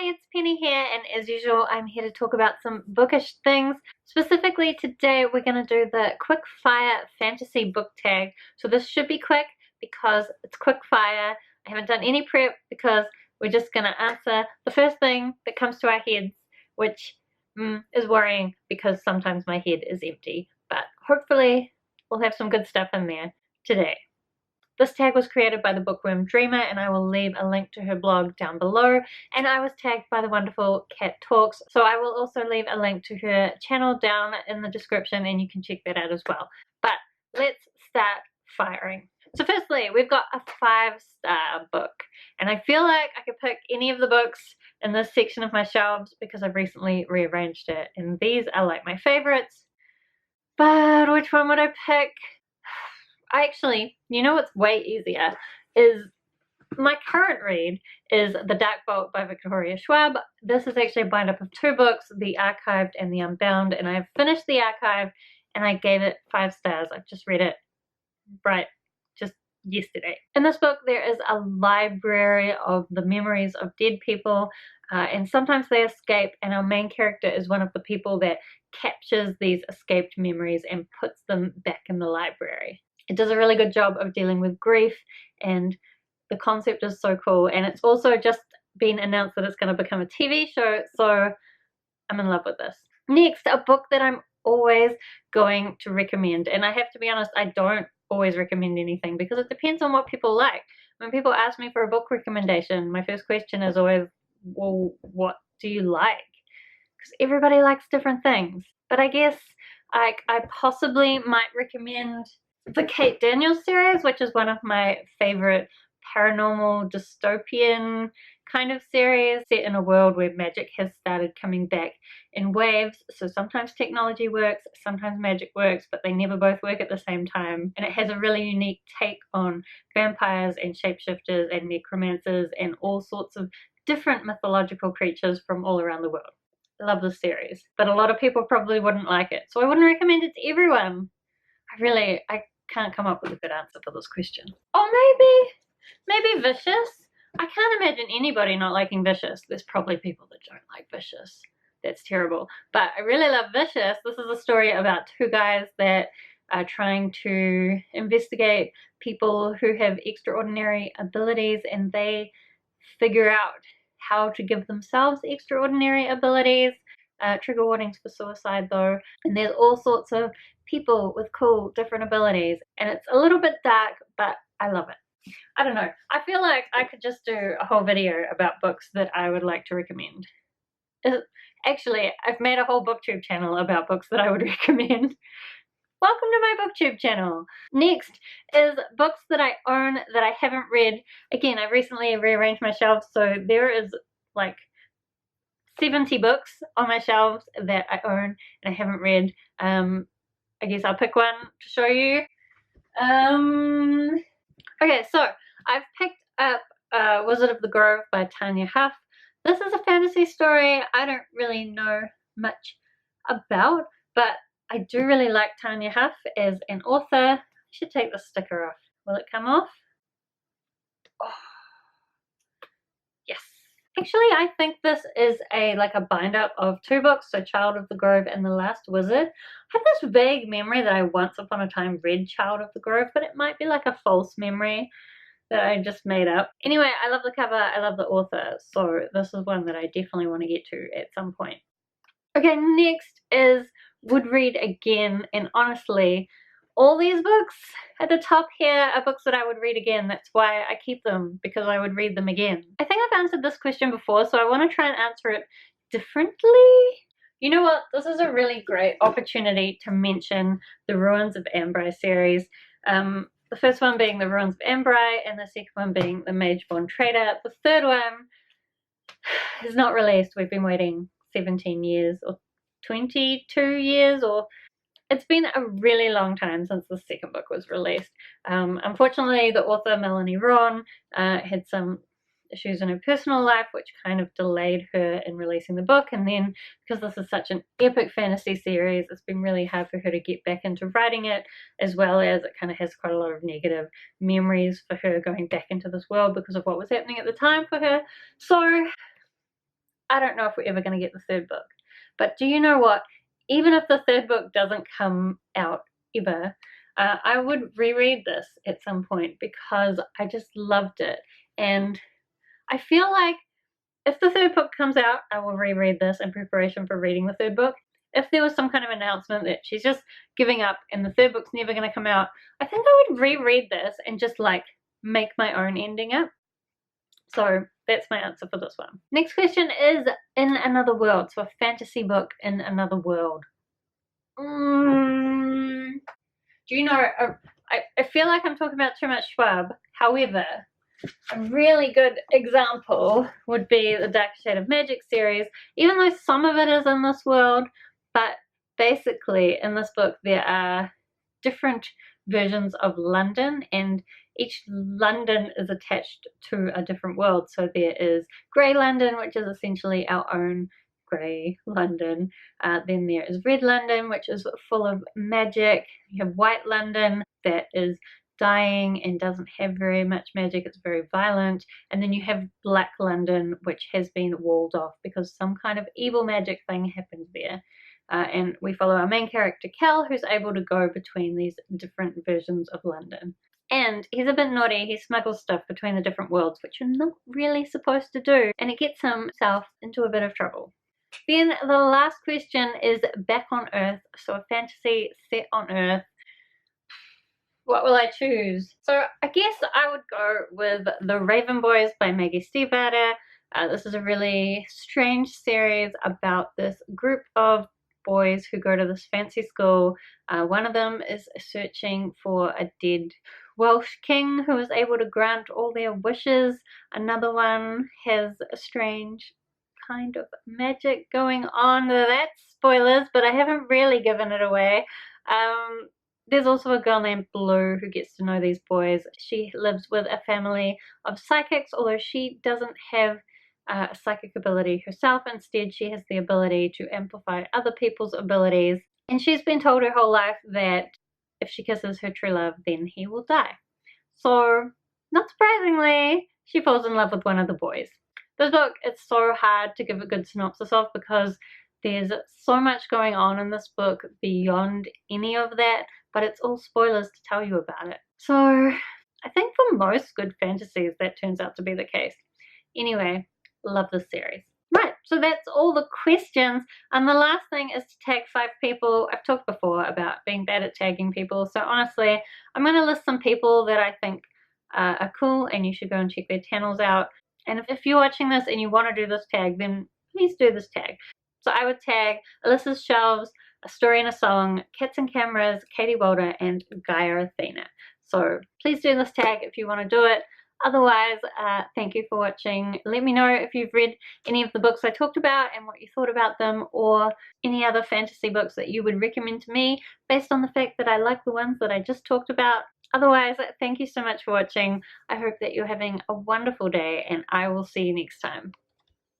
Hi, it's Penny here, and as usual, I'm here to talk about some bookish things. Specifically today, we're going to do the quick fire fantasy book tag. So this should be quick because it's quick fire. I haven't done any prep because we're just going to answer the first thing that comes to our heads, which is worrying because sometimes my head is empty. But hopefully, we'll have some good stuff in there today. This tag was created by the bookworm Dreamer, and I will leave a link to her blog down below. And I was tagged by the wonderful Cat Talks, so I will also leave a link to her channel down in the description, and you can check that out as well. But let's start firing. So firstly, we've got a 5-star book, and I feel like I could pick any of the books in this section of my shelves because I've recently rearranged it, and these are like my favorites. But which one would I pick? Actually, you know what's way easier is my current read is The Dark Vault by Victoria Schwab. This is actually a bind-up of 2 books, The Archived and The Unbound, and I've finished The Archive and I gave it 5 stars. I've just read it just yesterday. In this book, there is a library of the memories of dead people, and sometimes they escape, and our main character is one of the people that captures these escaped memories and puts them back in the library. It does a really good job of dealing with grief, and the concept is so cool, and it's also just been announced that it's going to become a TV show, so I'm in love with this. Next, a book that I'm always going to recommend, and I have to be honest, I don't always recommend anything because it depends on what people like. When people ask me for a book recommendation, my first question is always, well, what do you like? Because everybody likes different things. But I guess I possibly might recommend the Kate Daniels series, which is one of my favorite paranormal dystopian kind of series set in a world where magic has started coming back in waves. So sometimes technology works, sometimes magic works, but they never both work at the same time. And it has a really unique take on vampires and shapeshifters and necromancers and all sorts of different mythological creatures from all around the world. I love this series, but a lot of people probably wouldn't like it, so I wouldn't recommend it to everyone. I can't come up with a good answer for this question. Oh, maybe Vicious. I can't imagine anybody not liking Vicious. There's probably people that don't like Vicious. That's terrible. But I really love Vicious. This is a story about 2 guys that are trying to investigate people who have extraordinary abilities, and they figure out how to give themselves extraordinary abilities. Trigger warnings for suicide though. And there's all sorts of people with cool different abilities, and it's a little bit dark, but I love it. I don't know, I feel like I could just do a whole video about books that I would like to recommend. Actually, I've made a whole booktube channel about books that I would recommend. Welcome to my booktube channel. Next is books that I own that I haven't read. Again, I recently rearranged my shelves, so there is like 70 books on my shelves that I own and I haven't read. I guess I'll pick one to show you. Okay, so I've picked up Wizard of the Grove by Tanya Huff. This is a fantasy story I don't really know much about, but I do really like Tanya Huff as an author. I should take the sticker off. Will it come off? Oh. Yes. Actually, I think this is a bind-up of 2 books, so Child of the Grove and The Last Wizard. I have this vague memory that I once upon a time read Child of the Grove, but it might be like a false memory that I just made up. Anyway, I love the cover, I love the author, so this is one that I definitely want to get to at some point. Okay, next is Would Read Again, and honestly, all these books at the top here are books that I would read again. That's why I keep them, because I would read them again. I think I've answered this question before, so I want to try and answer it differently. You know what? This is a really great opportunity to mention the Ruins of Ambrai series. The first one being the Ruins of Ambrai, and the second one being the Mageborn Trader. The third one is not released. We've been waiting 17 years or 22 years, or it's been a really long time since the second book was released. Unfortunately, the author Melanie Ron had some issues in her personal life which kind of delayed her in releasing the book, and then because this is such an epic fantasy series, it's been really hard for her to get back into writing it, as well as it kind of has quite a lot of negative memories for her going back into this world because of what was happening at the time for her. So I don't know if we're ever going to get the third book. But do you know what? Even if the third book doesn't come out ever, I would reread this at some point because I just loved it. And I feel like if the third book comes out, I will reread this in preparation for reading the third book. If there was some kind of announcement that she's just giving up and the third book's never going to come out, I think I would reread this and just like make my own ending up. So that's my answer for this one. Next question is in another world. So a fantasy book in another world. Do you know, I feel like I'm talking about too much Schwab. However, a really good example would be the Dark Shade of Magic series, even though some of it is in this world, but basically in this book there are different versions of London, and each London is attached to a different world. So there is Grey London, which is essentially our own Grey London. Then there is Red London, which is full of magic. You have White London that is dying and doesn't have very much magic, it's very violent. And then you have Black London, which has been walled off because some kind of evil magic thing happens there. And we follow our main character Cal, who's able to go between these different versions of London. And he's a bit naughty, he smuggles stuff between the different worlds, which you're not really supposed to do, and it gets himself into a bit of trouble. Then the last question is back on Earth, so a fantasy set on Earth. What will I choose? So I guess I would go with The Raven Boys by Maggie Stiefvater. This is a really strange series about this group of boys who go to this fancy school. One of them is searching for a dead Welsh king who is able to grant all their wishes. Another one has a strange kind of magic going on. That's spoilers, but I haven't really given it away. There's also a girl named Blue who gets to know these boys. She lives with a family of psychics, although she doesn't have a psychic ability herself. Instead, she has the ability to amplify other people's abilities. And she's been told her whole life that if she kisses her true love, then he will die. So, not surprisingly, she falls in love with one of the boys. This book, it's so hard to give a good synopsis of because there's so much going on in this book beyond any of that, but it's all spoilers to tell you about it. So I think for most good fantasies that turns out to be the case. Anyway, love this series. Right, so that's all the questions. And the last thing is to tag 5 people. I've talked before about being bad at tagging people, so honestly, I'm going to list some people that I think are cool and you should go and check their channels out. And if you're watching this and you want to do this tag, then please do this tag. So I would tag Alyssa's Shelves, A Story and a Song, Cats and Cameras, Katie Walder, and Gaia Athena. So please do this tag if you want to do it. Otherwise, thank you for watching. Let me know if you've read any of the books I talked about and what you thought about them, or any other fantasy books that you would recommend to me based on the fact that I like the ones that I just talked about. Otherwise, thank you so much for watching. I hope that you're having a wonderful day, and I will see you next time.